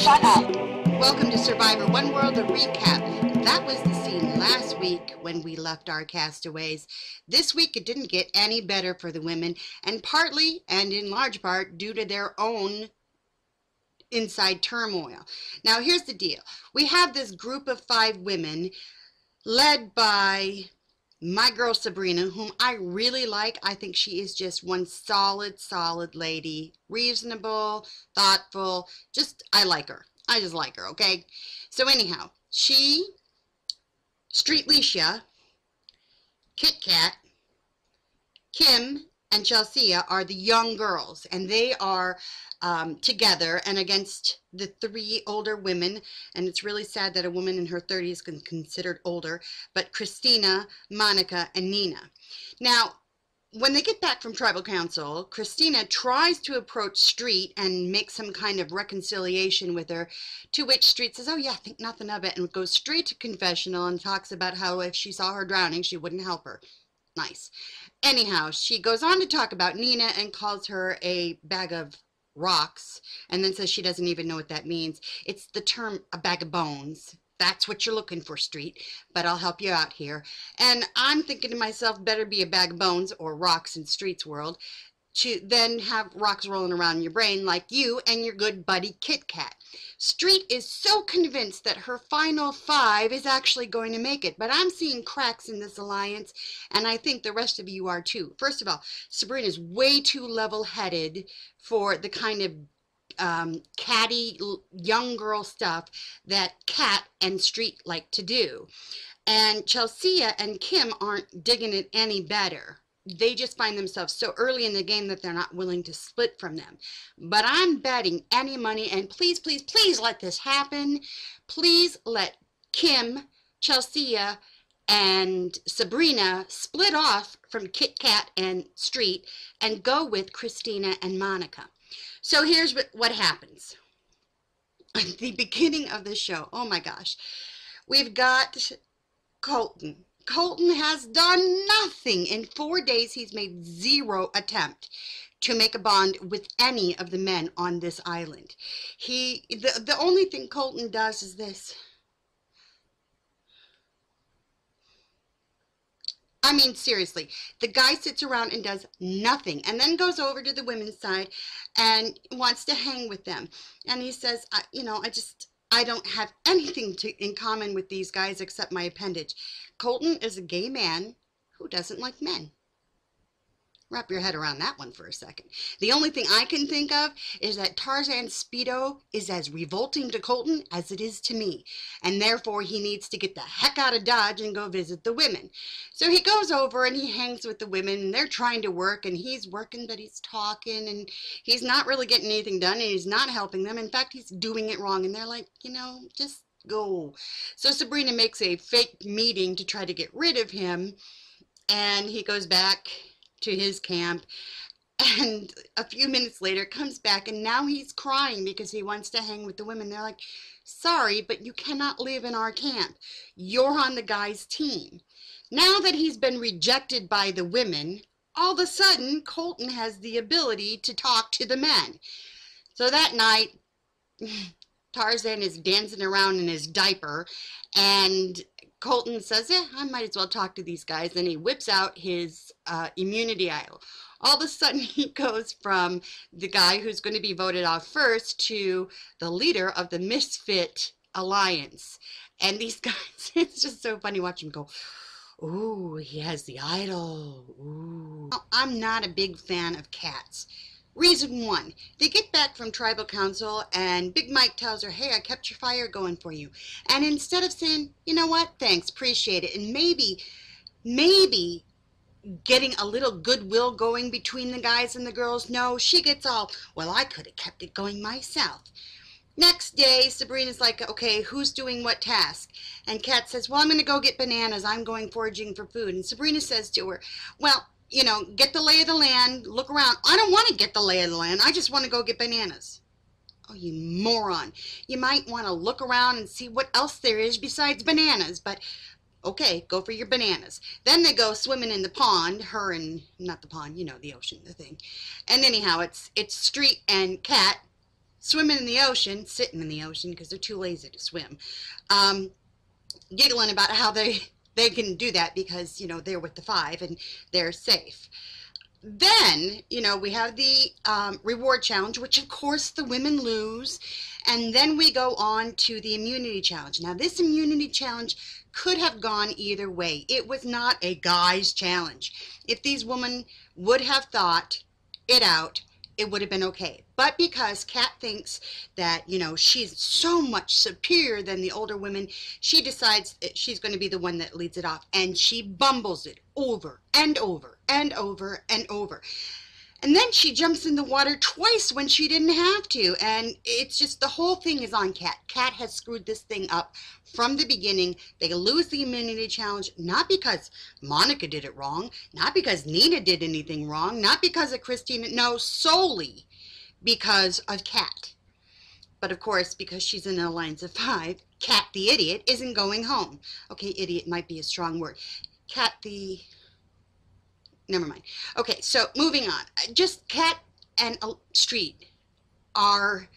Shut up. Welcome to Survivor One World, a recap. That was the scene last week when we left our castaways. This week it didn't get any better for the women, and partly, and in large part, due to their own inside turmoil. Now here's the deal. We have this group of 5 women led by my girl Sabrina, whom I really like. I think she is just one solid lady. Reasonable, thoughtful, I like her. I just like her, okay? So anyhow, she, Street Leisha, Kit Kat, Kim, and Chelsea are the young girls, and they are together and against the 3 older women. And it's really sad that a woman in her 30s is considered older, but Christina, Monica, and Nina. Now, when they get back from tribal council, Christina tries to approach Street and make some kind of reconciliation with her, to which Street says, oh yeah, think nothing of it, and goes straight to confessional and talks about how if she saw her drowning, she wouldn't help her. Nice. Anyhow, she goes on to talk about Nina and calls her a bag of rocks, and then says she doesn't even know what that means. It's the term a bag of bones. That's what you're looking for, Street, but I'll help you out here. And I'm thinking to myself, better be a bag of bones or rocks in Street's world, to then have rocks rolling around in your brain like you and your good buddy Kit Kat. Street is so convinced that her final 5 is actually going to make it, but I'm seeing cracks in this alliance, and I think the rest of you are too. First of all, Sabrina's way too level-headed for the kind of catty young girl stuff that Kat and Street like to do. And Chelsea and Kim aren't digging it any better. They just find themselves so early in the game that they're not willing to split from them. But I'm betting any money, and please, please, please let this happen. Please let Kim, Chelsea, and Sabrina split off from Kit Kat and Street and go with Christina and Monica. So here's what happens. At the beginning of the show, oh my gosh, we've got Colton. Colton has done nothing. In 4 days, he's made 0 attempt to make a bond with any of the men on this island. The only thing Colton does is this. I mean, seriously, the guy sits around and does nothing, and then goes over to the women's side and wants to hang with them. And he says, I don't have anything in common with these guys except my appendage. Colton is a gay man who doesn't like men. Wrap your head around that one for a second. The only thing I can think of is that Tarzan's Speedo is as revolting to Colton as it is to me, and therefore he needs to get the heck out of Dodge and go visit the women. So he goes over and he hangs with the women, and they're trying to work, and he's working, but he's talking, and he's not really getting anything done, and he's not helping them. In fact, he's doing it wrong, and they're like, just go. So Sabrina makes a fake meeting to try to get rid of him, and he goes back to his camp, and a few minutes later comes back, and now he's crying because he wants to hang with the women. They're like, sorry, but you cannot live in our camp. You're on the guy's team. Now that he's been rejected by the women, all of a sudden Colton has the ability to talk to the men. So that night Tarzan is dancing around in his diaper, and Colton says, yeah, I might as well talk to these guys. And he whips out his immunity idol. All of a sudden, he goes from the guy who's going to be voted off first to the leader of the Misfit Alliance. And these guys, it's just so funny watching him go, ooh, he has the idol. Ooh. I'm not a big fan of cats. Reason 1, they get back from tribal council and Big Mike tells her, hey, I kept your fire going for you. And instead of saying, you know what, thanks, appreciate it, and maybe getting a little goodwill going between the guys and the girls, no, she gets all, well, I could have kept it going myself. Next day, Sabrina's like, okay, who's doing what task? And Kat says, well, I'm going to go get bananas. I'm going foraging for food. And Sabrina says to her, well, get the lay of the land, look around. I don't want to get the lay of the land. I just want to go get bananas. Oh, you moron. You might want to look around and see what else there is besides bananas, but okay, go for your bananas. Then they go swimming in the pond, her and, not the pond, the ocean, the thing. And anyhow, it's Street and Kat swimming in the ocean, sitting in the ocean because they're too lazy to swim, giggling about how they can do that because, you know, they're with the five and they're safe. Then, you know, we have the reward challenge, which of course the women lose. And then we go on to the immunity challenge. Now, this immunity challenge could have gone either way. It was not a guy's challenge. If these women would have thought it out, it would have been okay. But because Kat thinks that, you know, she's so much superior than the older women, she decides she's going to be the one that leads it off. And she bumbles it over and over and over and over. And then she jumps in the water twice when she didn't have to. And it's just, the whole thing is on Kat. Kat has screwed this thing up from the beginning. They lose the immunity challenge, not because Monica did it wrong, not because Nina did anything wrong, not because of Christina, no, solely because of Kat. But of course, because she's in an alliance of five, Kat the idiot isn't going home. Okay, idiot might be a strong word. Kat the... Never mind. Okay, so moving on. Just Kat and Street are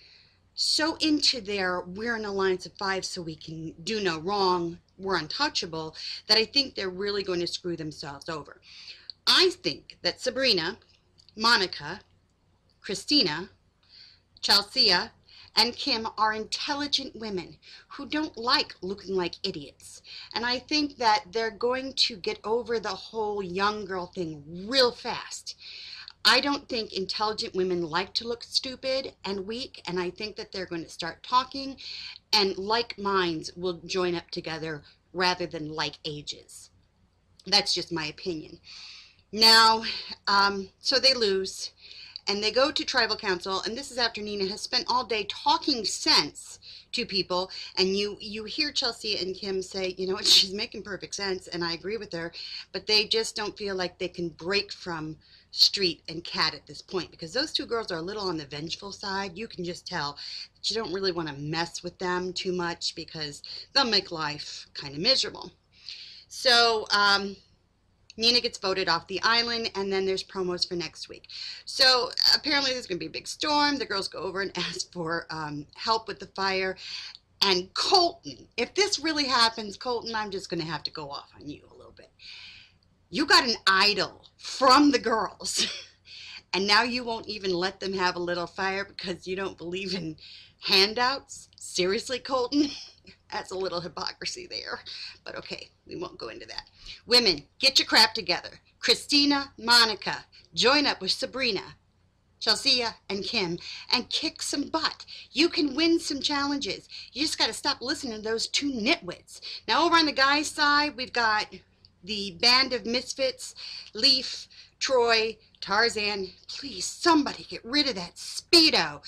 so into their we're an alliance of five so we can do no wrong, we're untouchable, that I think they're really going to screw themselves over. I think that Sabrina, Monica, Christina, Chelsea, and Kim are intelligent women who don't like looking like idiots. And I think that they're going to get over the whole young girl thing real fast. I don't think intelligent women like to look stupid and weak, and I think that they're going to start talking, and like minds will join up together rather than like ages. That's just my opinion. Now, so they lose. And they go to tribal council, and this is after Nina has spent all day talking sense to people, and you hear Chelsea and Kim say, you know what, she's making perfect sense, and I agree with her, but they just don't feel like they can break from Street and Kat at this point, because those two girls are a little on the vengeful side. You can just tell that you don't really want to mess with them too much, because they'll make life kind of miserable. So, Nina gets voted off the island, and then there's promos for next week. So apparently there's going to be a big storm. The girls go over and ask for help with the fire. And Colton, if this really happens, Colton, I'm just going to have to go off on you a little bit. You got an idol from the girls, and now you won't even let them have a little fire because you don't believe in handouts? Seriously, Colton? That's a little hypocrisy there, but okay, we won't go into that. Women, get your crap together. Christina, Monica, join up with Sabrina, Chelsea, and Kim, and kick some butt. You can win some challenges. You just got to stop listening to those two nitwits. Now, over on the guys' side, we've got the band of misfits, Leaf, Troy, Tarzan. Please, somebody get rid of that Speedo.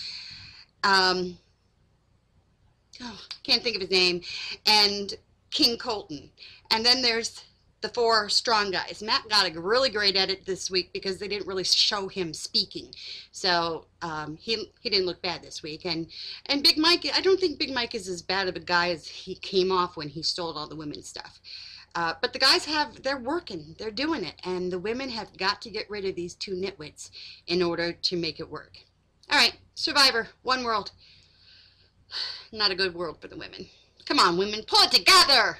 Can't think of his name, and King Colton. And then there's the four strong guys. Matt got a really great edit this week because they didn't really show him speaking. So he didn't look bad this week. And Big Mike, I don't think Big Mike is as bad of a guy as he came off when he stole all the women's stuff. But the guys they're working, they're doing it. And the women have got to get rid of these two nitwits in order to make it work. All right, Survivor, One World. Not a good world for the women. Come on, women, pull it together!